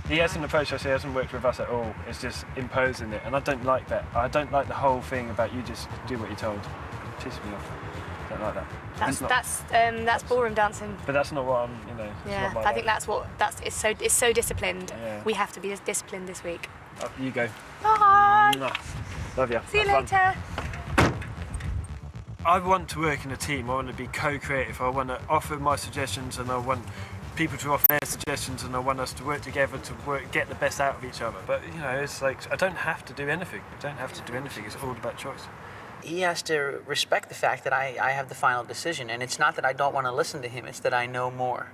He hasn't approached us, he hasn't worked with us at all. It's just imposing it, and I don't like that. I don't like the whole thing about you just do what you're told. It pisses me off. I don't like that. That's ballroom dancing. But that's not what I'm, you know. Yeah, I think it's so disciplined. Yeah. We have to be disciplined this week. You go. Bye. Love you. See you later. I want to work in a team. I want to be co-creative. I want to offer my suggestions, and I want people to offer their suggestions, and I want us to work together to get the best out of each other. But you know, it's like I don't have to do anything. I don't have to do anything. It's all about choice. He has to respect the fact that I have the final decision, and it's not that I don't want to listen to him, it's that I know more.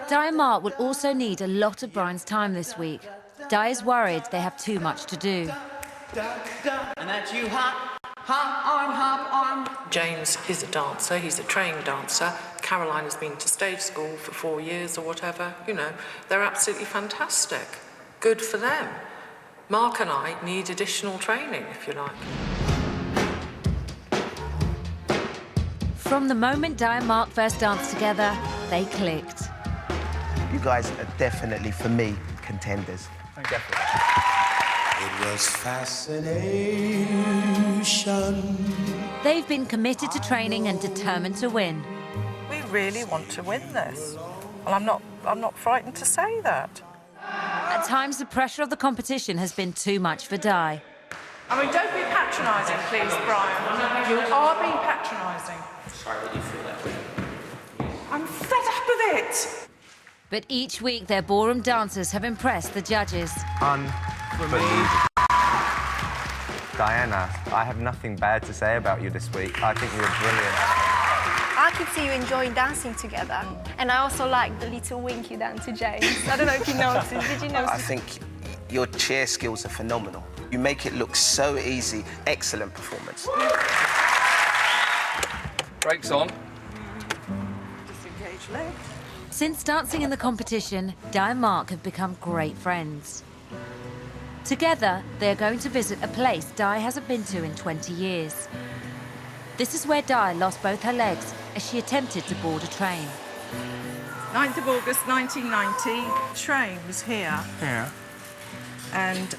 Di and Mark will also need a lot of Brian's time this week. Di is worried they have too much to do. And that's you, hop arm. James is a dancer, he's a trained dancer. Caroline has been to stage school for 4 years or whatever. You know, they're absolutely fantastic. Good for them. Mark and I need additional training, if you like. From the moment Di and Mark first danced together, they clicked. You guys are definitely, for me, contenders. Definitely. It was fascination. They've been committed to training and determined to win. We really want to win this. Well, I'm not frightened to say that. At times, the pressure of the competition has been too much for Di. I mean, don't be patronising, please, Brian. You are being patronising. Sorry that you feel that way. I'm fed up with it. But each week, their ballroom dancers have impressed the judges. Unbelievable. Diana, I have nothing bad to say about you this week. I think you were brilliant. I could see you enjoying dancing together. And I also like the little wink you done to James. I don't know if you noticed. Did you notice? I think your chair skills are phenomenal. You make it look so easy. Excellent performance. Brakes on. Disengage leg. Since dancing in the competition, Di and Mark have become great friends. Together, they are going to visit a place Di hasn't been to in 20 years. This is where Di lost both her legs as she attempted to board a train. 9th of August 1990, train was here. Yeah. And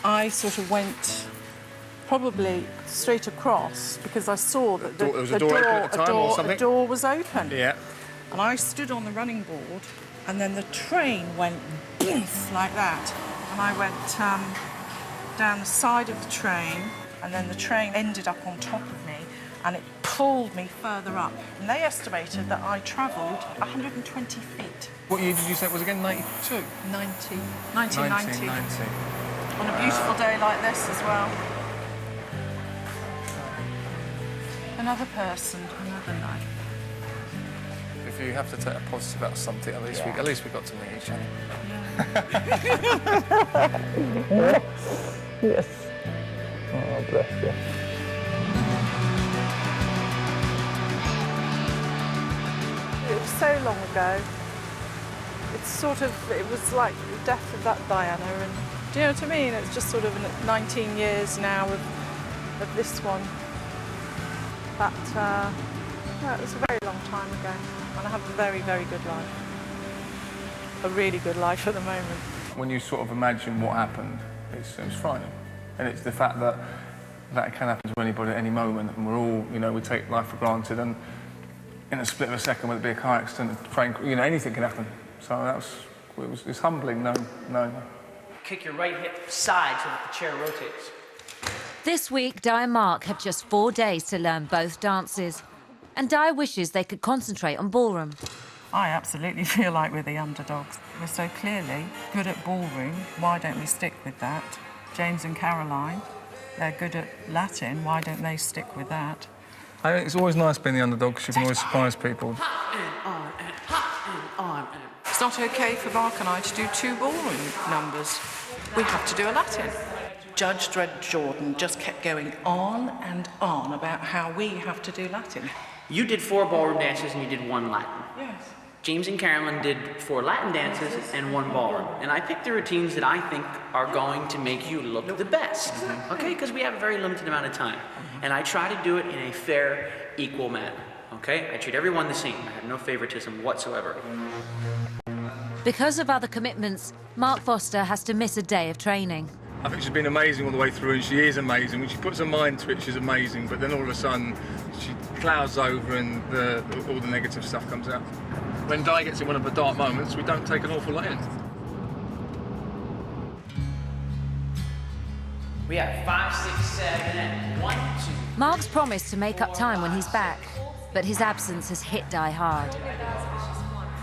I sort of went probably straight across because I saw that There was a door open at the time or something? A door was open. Yeah. And I stood on the running board, and then the train went like that. And I went down the side of the train, and then the train ended up on top of me, and it pulled me further up. And they estimated that I travelled 120 feet. What year did you say it was again? 92? 1990. On a beautiful day like this as well. Another person, another night. If you have to take a positive out of something, at least we got to meet each other. Yes. Oh, bless you. It was so long ago. It was like the death of that Diana, and do you know what I mean? It's just sort of 19 years now of this one. But no, it was a very long time ago, and I have a very, very good life. A really good life at the moment. When you sort of imagine what happened, it's frightening. And it's the fact that it can happen to anybody at any moment, and we're all, you know, we take life for granted, and in a split of a second, whether it be a car accident, a train, you know, anything can happen. So it's humbling, no. Kick your right hip side so that the chair rotates. This week, Di and Mark have just 4 days to learn both dances. And Di wishes they could concentrate on ballroom. I absolutely feel like we're the underdogs. We're so clearly good at ballroom. Why don't we stick with that? James and Caroline, they're good at Latin. Why don't they stick with that? I think it's always nice being the underdog because you can always surprise people. It's not OK for Mark and I to do 2 ballroom numbers. We have to do a Latin. Judge Dredd Jordan just kept going on and on about how we have to do Latin. You did 4 ballroom dances and you did 1 Latin. Yes. James and Carolyn did 4 Latin dances and 1 ballroom. And I picked the routines that I think are going to make you look the best, okay? Because we have a very limited amount of time. And I try to do it in a fair, equal manner. okay? I treat everyone the same. I have no favoritism whatsoever. Because of other commitments, Mark Foster has to miss a day of training. I think she's been amazing all the way through, and she is amazing. When she puts her mind to it, she's amazing, but then all of a sudden, she clouds over and all the negative stuff comes out. When Di gets in one of the dark moments, we don't take an awful lot in. We have 5, 6, 7, and 1, 2. Mark's promised to make up time when he's back, but his absence has hit Di hard.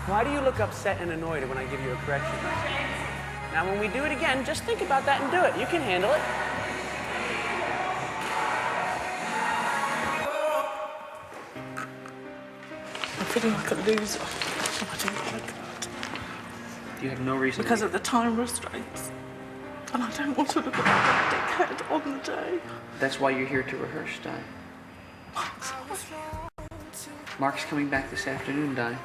Why do you look upset and annoyed when I give you a correction? Now, when we do it again, just think about that and do it. You can handle it. I'm feeling like a loser. I don't like that. You have no reason Because of the time restraints. And I don't want to look like a dickhead on the day. That's why you're here to rehearse, Di. Mark's coming back this afternoon, Di.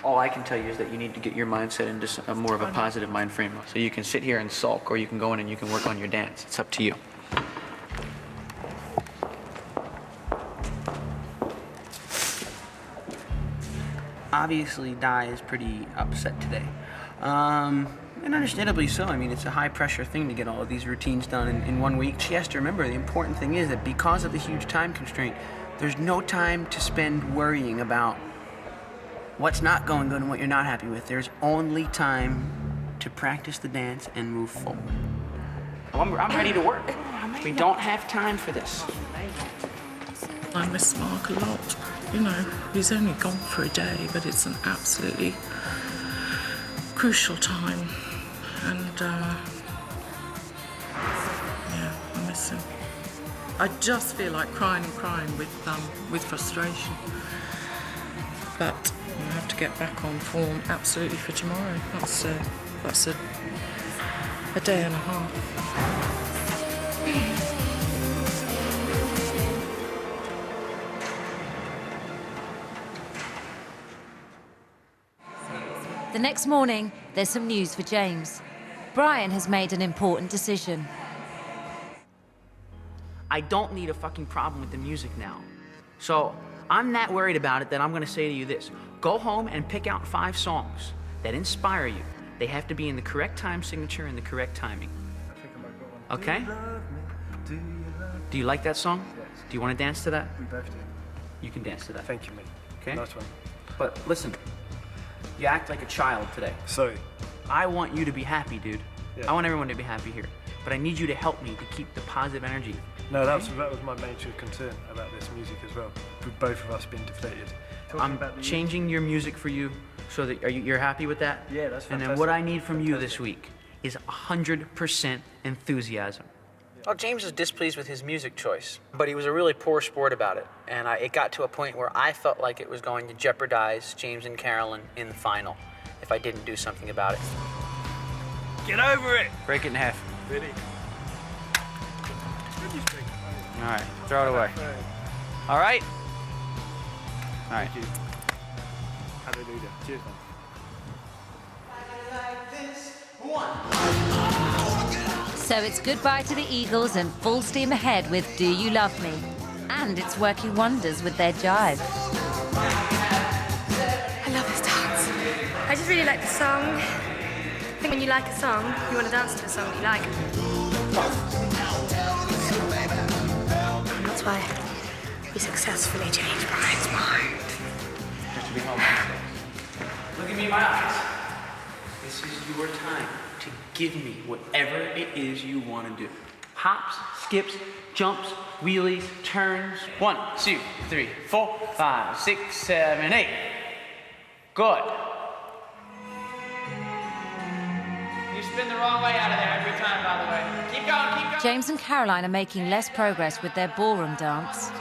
All I can tell you is that you need to get your mindset into more of a positive mind frame. So you can sit here and sulk, or you can go in and you can work on your dance. It's up to you. Obviously, Di is pretty upset today. And understandably so. I mean, it's a high-pressure thing to get all of these routines done in 1 week. She has to remember the important thing is that because of the huge time constraint, there's no time to spend worrying about what's not going good and what you're not happy with. There's only time to practice the dance and move forward. I'm ready to work. We don't have time for this. I miss Mark a lot. You know, he's only gone for a day, but it's an absolutely crucial time. And, yeah, I miss him. I just feel like crying with frustration. But I have to get back on form absolutely for tomorrow. That's a day and a half. The next morning, there's some news for James. Brian has made an important decision. I don't need a fucking problem with the music now. So I'm that worried about it that I'm gonna say to you this. Go home and pick out 5 songs that inspire you. They have to be in the correct time signature and the correct timing. Okay? Do you like that song? Yes. Do you want to dance to that? We both do. You can dance to that. Thank you, mate. Okay? Nice one. But listen, you act like a child today. Sorry. I want you to be happy, dude. Yeah. I want everyone to be happy here. But I need you to help me to keep the positive energy. No, that was my major concern about this music as well. With both of us being deflated. I'm changing your music for you so that you're happy with that? Yeah, that's fantastic. And then what I need from you this week is 100% enthusiasm. Well, James is displeased with his music choice, but he was a really poor sport about it. And it got to a point where I felt like it was going to jeopardize James and Carolyn in the final if I didn't do something about it. Get over it! Break it in half. Really? All right, throw it away. All right? All right. Thank you. Hallelujah. Cheers, man. So it's goodbye to the Eagles and full steam ahead with Do You Love Me? And it's working wonders with their jive. I love this dance. I just really like the song. I think when you like a song, you want to dance to a song that you like. And that's why we successfully changed Brian's mind. Look at me in my eyes. This is your time to give me whatever it is you want to do. Hops, skips, jumps, wheelies, turns. 1, 2, 3, 4, 5, 6, 7, 8. Good. You spin the wrong way out of there every time, by the way. Keep going, keep going. James and Caroline are making less progress with their ballroom dance.